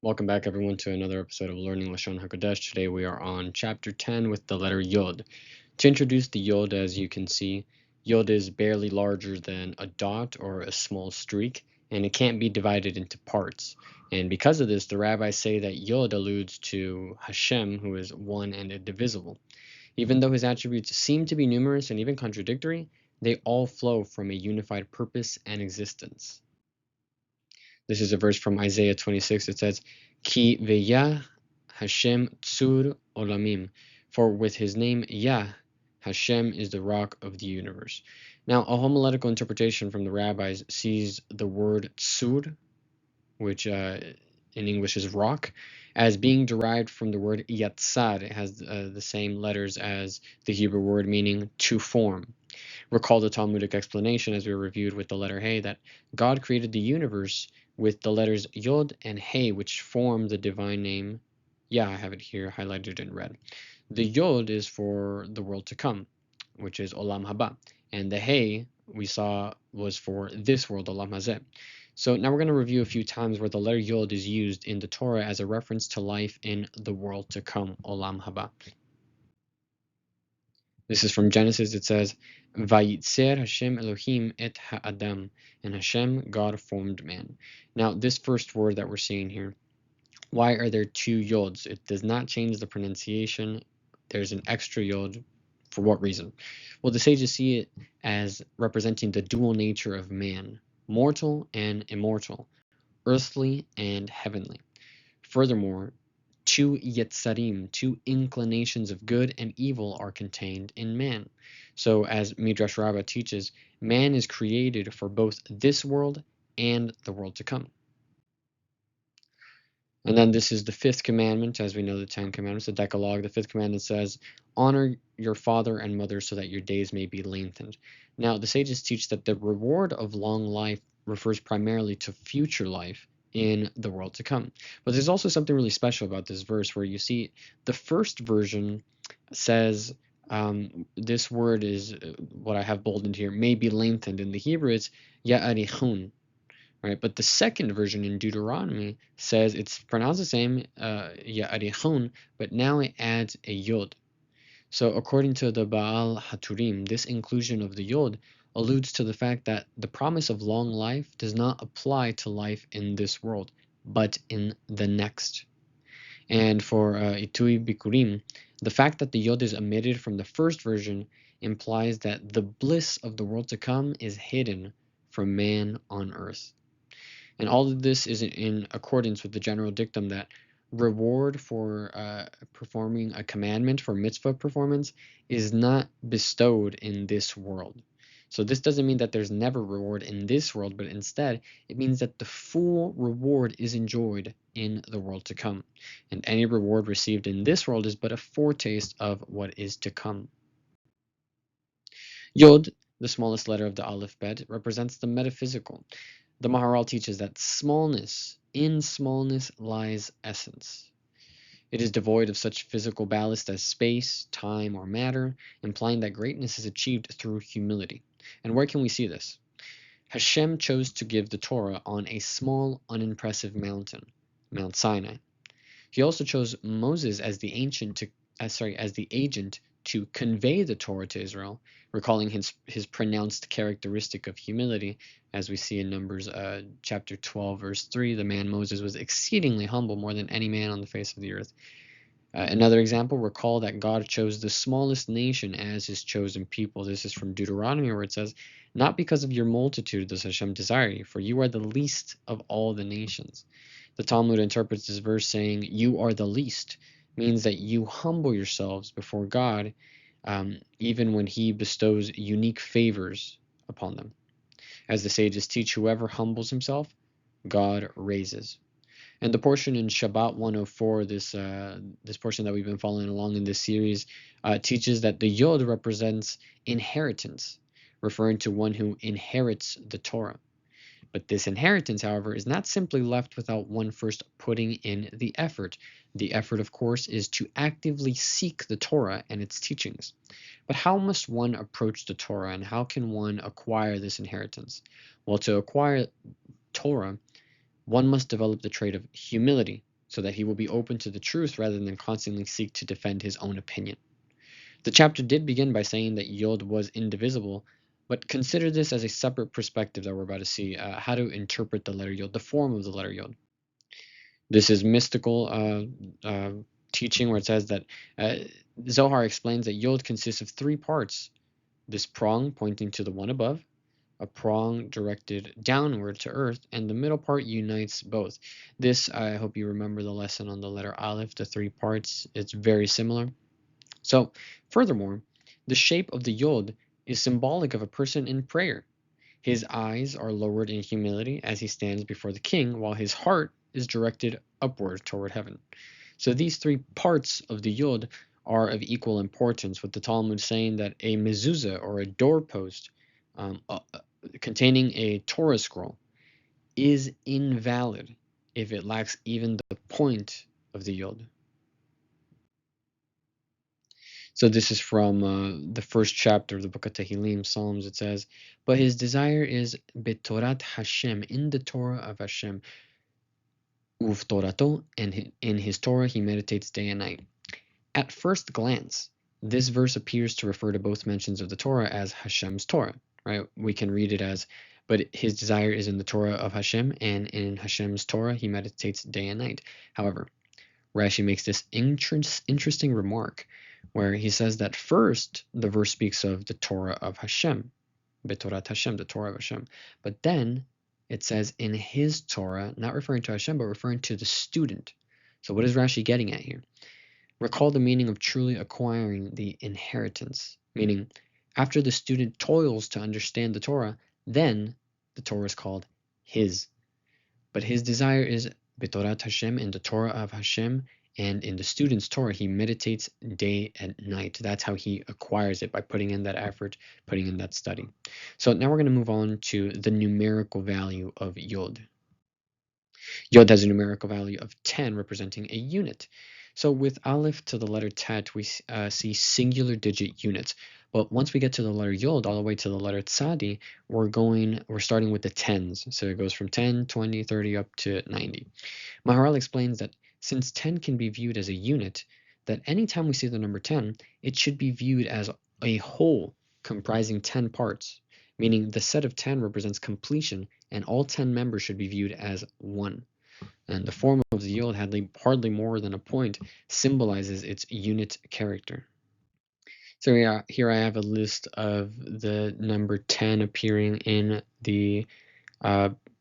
Welcome back, everyone, to another episode of Learning Lashon HaKodesh. Today we are on Chapter 10 with the letter Yod. To introduce the Yod, as you can see, Yod is barely larger than a dot or a small streak, and it can't be divided into parts. And because of this, the rabbis say that Yod alludes to Hashem, who is one and indivisible. Even though his attributes seem to be numerous and even contradictory, they all flow from a unified purpose and existence. This is a verse from Isaiah 26. It says, Ki ve'yah Hashem tzur olamim. For with his name Yah, Hashem is the rock of the universe. Now, a homiletical interpretation from the rabbis sees the word tzur, which in English is rock, as being derived from the word yatsar. It has the same letters as the Hebrew word meaning to form. Recall the Talmudic explanation as we reviewed with the letter Hey that God created the universe with the letters Yod and Hey, which form the divine name. Yeah, I have it here highlighted in red. The Yod is for the world to come, which is Olam Haba, and the Hey we saw was for this world, Olam Hazeh. So now we're going to review a few times where the letter Yod is used in the Torah as a reference to life in the world to come, Olam Haba. This is from Genesis. It says, Vayitzer Hashem Elohim et ha'adam, and Hashem, God, formed man. Now, this first word that we're seeing here, why are there two yods? It does not change the pronunciation. There's an extra yod. For what reason? Well, the sages see it as representing the dual nature of man, mortal and immortal, earthly and heavenly. Furthermore, two yetzarim, two inclinations of good and evil are contained in man. So as Midrash Rabbah teaches, man is created for both this world and the world to come. And then this is the fifth commandment, as we know the 10 commandments, the Decalogue. The fifth commandment says, honor your father and mother so that your days may be lengthened. Now, the sages teach that the reward of long life refers primarily to future life in the world to come. But there's also something really special about this verse where you see the first version says, this word is what I have bolded here, may be lengthened. In the Hebrew, it's ya'arichun. Right, but the second version in Deuteronomy says it's pronounced the same, Ya'arichon, but now it adds a Yod. So according to the Baal Haturim, this inclusion of the Yod alludes to the fact that the promise of long life does not apply to life in this world, but in the next. And for Itui Bikurim, the fact that the Yod is omitted from the first version implies that the bliss of the world to come is hidden from man on earth. And all of this is in accordance with the general dictum that reward for performing a commandment, for mitzvah performance, is not bestowed in this world. So this doesn't mean that there's never reward in this world, but instead it means that the full reward is enjoyed in the world to come. And any reward received in this world is but a foretaste of what is to come. Yod, the smallest letter of the alphabet, represents the metaphysical. The Maharal teaches that in smallness lies essence. It is devoid of such physical ballast as space, time, or matter, implying that greatness is achieved through humility. And where can we see this? Hashem chose to give the Torah on a small, unimpressive mountain, Mount Sinai. He also chose Moses as the agent to convey the Torah to Israel, recalling his pronounced characteristic of humility, as we see in Numbers chapter 12, verse 3. The man Moses was exceedingly humble, more than any man on the face of the earth. Another example, recall that God chose the smallest nation as his chosen people. This is from Deuteronomy, where it says, not because of your multitude does Hashem desire you, for you are the least of all the nations. The Talmud interprets this verse saying, you are the least, means that you humble yourselves before God, even when he bestows unique favors upon them. As the sages teach, whoever humbles himself, God raises. And the portion in Shabbat 104, this portion that we've been following along in this series, teaches that the Yod represents inheritance, referring to one who inherits the Torah. But this inheritance, however, is not simply left without one first putting in the effort. The effort, of course, is to actively seek the Torah and its teachings. But how must one approach the Torah, and how can one acquire this inheritance? Well, to acquire Torah, one must develop the trait of humility, so that he will be open to the truth rather than constantly seek to defend his own opinion. The chapter did begin by saying that Yod was indivisible, but consider this as a separate perspective that we're about to see, how to interpret the letter Yod, the form of the letter Yod. This is mystical teaching where it says that Zohar explains that Yod consists of three parts: this prong pointing to the one above, a prong directed downward to earth, and the middle part unites both. This, I hope you remember the lesson on the letter Aleph, the three parts. It's very similar. So, furthermore, the shape of the Yod is symbolic of a person in prayer. His eyes are lowered in humility as he stands before the king, while his heart is directed upward toward heaven. So these three parts of the Yod are of equal importance, with the Talmud saying that a mezuzah, or a doorpost containing a Torah scroll, is invalid if it lacks even the point of the Yod. So this is from the first chapter of the book of Tehillim, Psalms. It says, "But his desire is betorat Hashem, in the Torah of Hashem, uv Torato, and in his Torah he meditates day and night." At first glance, this verse appears to refer to both mentions of the Torah as Hashem's Torah, right? We can read it as, but his desire is in the Torah of Hashem, and in Hashem's Torah he meditates day and night. However, Rashi makes this interesting remark where he says that first the verse speaks of the Torah of Hashem, Betorat Hashem, the Torah of Hashem, but then it says in his Torah, not referring to Hashem, but referring to the student. So what is Rashi getting at here? Recall the meaning of truly acquiring the inheritance, meaning after the student toils to understand the Torah, then the Torah is called his. But his desire is Betorat Hashem, in the Torah of Hashem, and in the student's Torah, he meditates day and night. That's how he acquires it, by putting in that effort, putting in that study. So now we're going to move on to the numerical value of Yod. Yod has a numerical value of 10, representing a unit. So with Aleph to the letter Tet, we see singular digit units. But once we get to the letter Yod, all the way to the letter Tzadi, we're starting with the tens. So it goes from 10, 20, 30, up to 90. Maharal explains that since 10 can be viewed as a unit, that anytime we see the number 10, it should be viewed as a whole comprising 10 parts, meaning the set of 10 represents completion, and all 10 members should be viewed as one. And the form of the Yod, hardly more than a point, symbolizes its unit character. So here I have a list of the number 10 appearing in the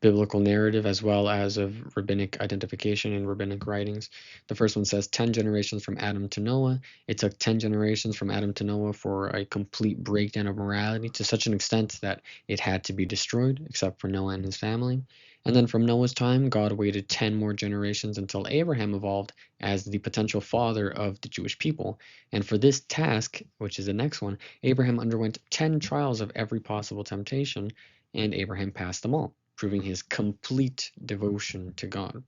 biblical narrative, as well as of rabbinic identification in rabbinic writings. The first one says 10 generations from Adam to Noah. It took 10 generations from Adam to Noah for a complete breakdown of morality, to such an extent that it had to be destroyed, except for Noah and his family. And then from Noah's time, God waited 10 more generations until Abraham evolved as the potential father of the Jewish people. And for this task, which is the next one, Abraham underwent 10 trials of every possible temptation, and Abraham passed them all, proving his complete devotion to God.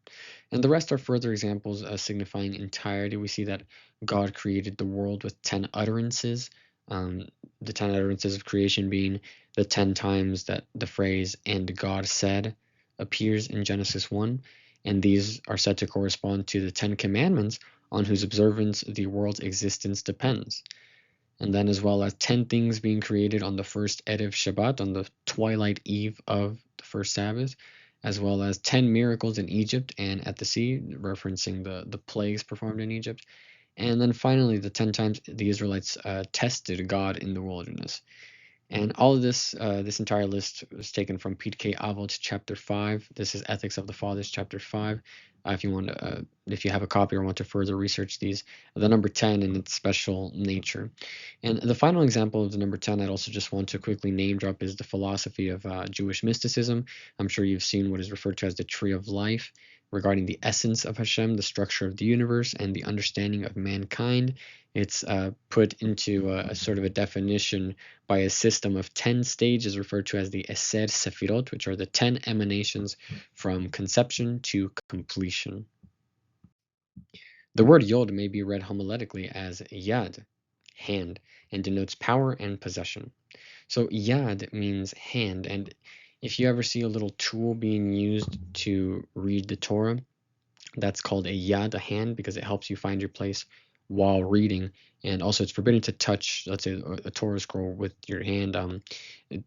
And the rest are further examples signifying entirety. We see that God created the world with 10 utterances, the 10 utterances of creation being the 10 times that the phrase "and God said" appears in Genesis 1, and these are said to correspond to the 10 commandments on whose observance the world's existence depends. And then as well as 10 things being created on the first Erev Shabbat, on the twilight eve of the first Sabbath, as well as 10 miracles in Egypt and at the sea, referencing the plagues performed in Egypt. And then finally, the 10 times the Israelites tested God in the wilderness. And all of this, this entire list was taken from Pirkei Avot, chapter 5. This is Ethics of the Fathers, chapter 5. If you have a copy or want to further research these, the number 10 and its special nature. And the final example of the number 10 I'd also just want to quickly name drop is the philosophy of Jewish mysticism. I'm sure you've seen what is referred to as the Tree of Life, regarding the essence of Hashem, the structure of the universe, and the understanding of mankind. It's put into a sort of a definition by a system of 10 stages referred to as the Eser Sefirot, which are the 10 emanations from conception to completion. The word Yod may be read homiletically as Yad, hand, and denotes power and possession. So Yad means hand, and if you ever see a little tool being used to read the Torah, That's called a yad, a hand, because it helps you find your place while reading. And also, it's forbidden to touch, let's say, a Torah scroll with your hand, it,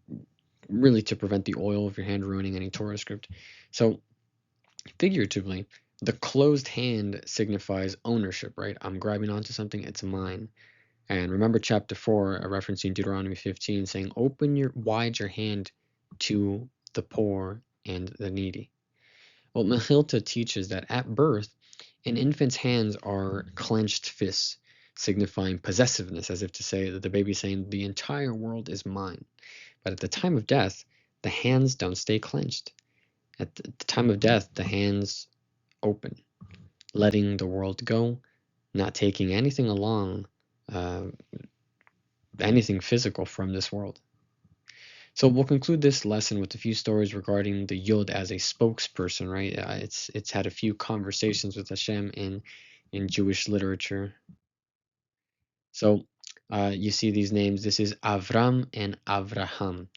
really to prevent the oil of your hand ruining any Torah script. So, figuratively, the closed hand signifies ownership, right? I'm grabbing onto something, it's mine. And remember chapter 4, referencing Deuteronomy 15, saying, open wide your hand to the poor and the needy. Well, Mechilta teaches that at birth, an infant's hands are clenched fists, signifying possessiveness, as if to say that the baby's saying, the entire world is mine. But at the time of death, the hands don't stay clenched. At the time of death, the hands open, letting the world go, not taking anything along, uh, anything physical from this world. So we'll conclude this lesson with a few stories regarding the Yod as a spokesperson, right? It's had a few conversations with Hashem in Jewish literature. So you see these names. This is Avram and Avraham.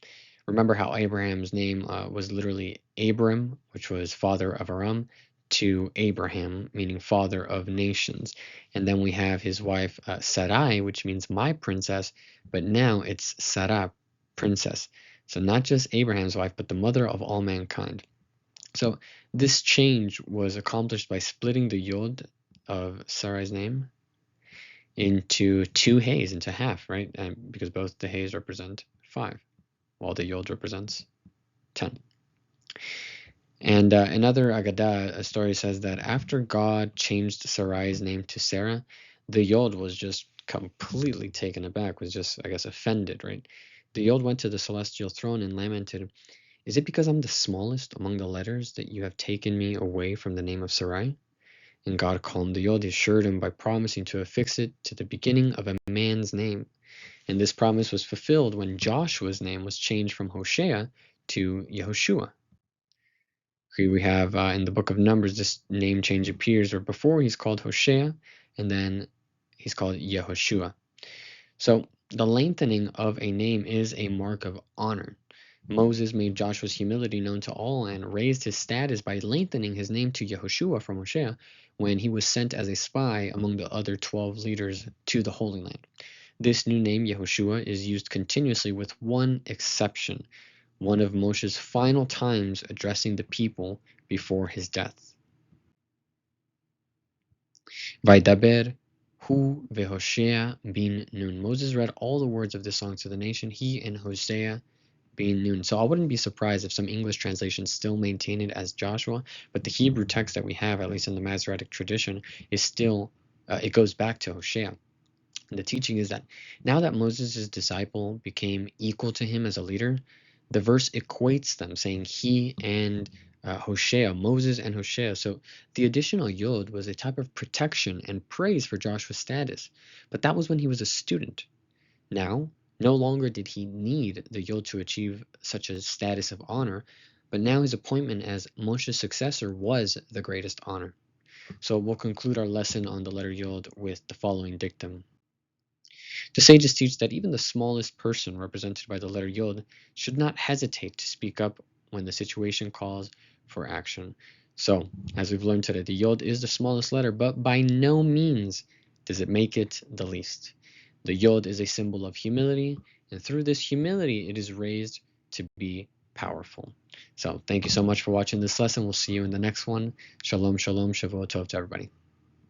Remember how Abraham's name was literally Abram, which was father of Aram, to Abraham, meaning father of nations. And then we have his wife Sarai, which means my princess, but now it's Sarah, princess. So not just Abraham's wife, but the mother of all mankind. So this change was accomplished by splitting the Yod of Sarai's name into two hays, into half, right? Because both the hays represent 5, while the Yod represents 10. And another Agadah, a story says that after God changed Sarai's name to Sarah, the Yod was just completely taken aback, was just, I guess, offended, right? The Yod went to the celestial throne and lamented, is it because I'm the smallest among the letters that you have taken me away from the name of Sarai? And God calmed the Yod, assured him by promising to affix it to the beginning of a man's name. And this promise was fulfilled when Joshua's name was changed from Hoshea to Yehoshua. Here we have in the book of Numbers, this name change appears where before he's called Hoshea and then he's called Yehoshua. So the lengthening of a name is a mark of honor. Moses made Joshua's humility known to all and raised his status by lengthening his name to Yehoshua from Hoshea when he was sent as a spy among the other 12 leaders to the Holy Land. This new name, Yehoshua, is used continuously with one exception, one of Moshe's final times addressing the people before his death. Vaidaber hu veHoshea bin Nun. Moses read all the words of this song to the nation, he and Hosea bin Nun. So I wouldn't be surprised if some English translations still maintain it as Joshua, but the Hebrew text that we have, at least in the Masoretic tradition, is still, it goes back to Hosea. And the teaching is that now that Moses' disciple became equal to him as a leader, the verse equates them, saying he and Hoshea, Moses and Hoshea. So the additional Yod was a type of protection and praise for Joshua's status. But that was when he was a student. Now, no longer did he need the Yod to achieve such a status of honor, but now his appointment as Moshe's successor was the greatest honor. So we'll conclude our lesson on the letter Yod with the following dictum. The sages teach that even the smallest person, represented by the letter Yod, should not hesitate to speak up when the situation calls for action. So, as we've learned today, the Yod is the smallest letter, but by no means does it make it the least. The Yod is a symbol of humility, and through this humility, it is raised to be powerful. So, thank you so much for watching this lesson. We'll see you in the next one. Shalom, shalom, Shavuot Tov to everybody.